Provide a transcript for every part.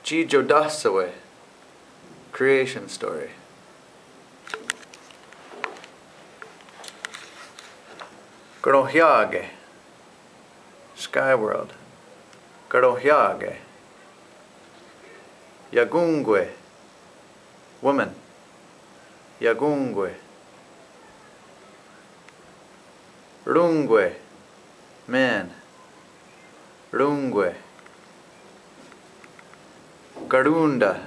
Jijodasawe, creation story. Karohyage, sky world. Karohyage. Yagungwe, woman. Yagungwe. Rungwe, man. Rungwe. Garunda,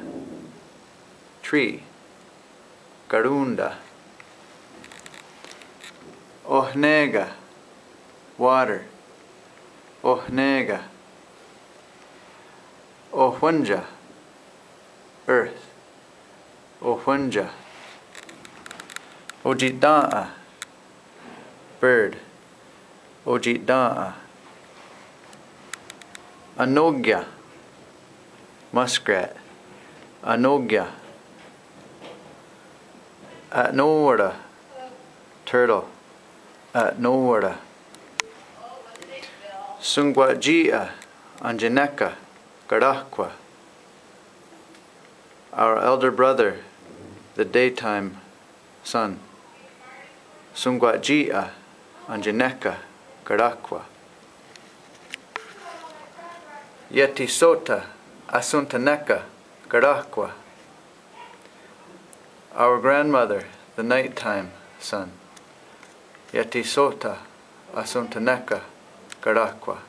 tree. Garunda. Ohnega, water. Ohnega. Ohunja, earth. Ohunja. Ojida'a, bird. Ojida'a. Anogya, muskrat. Anogya. Atnora, turtle. Atnora. Sungwajia, kanyen'keha, karakwa. Our elder brother, the daytime sun. Sungwajia, kanyen'keha, karakwa. Yeti sota, asuntaneka, karakwa. Our grandmother, the nighttime sun. Yeti sota, asuntaneka, karakwa.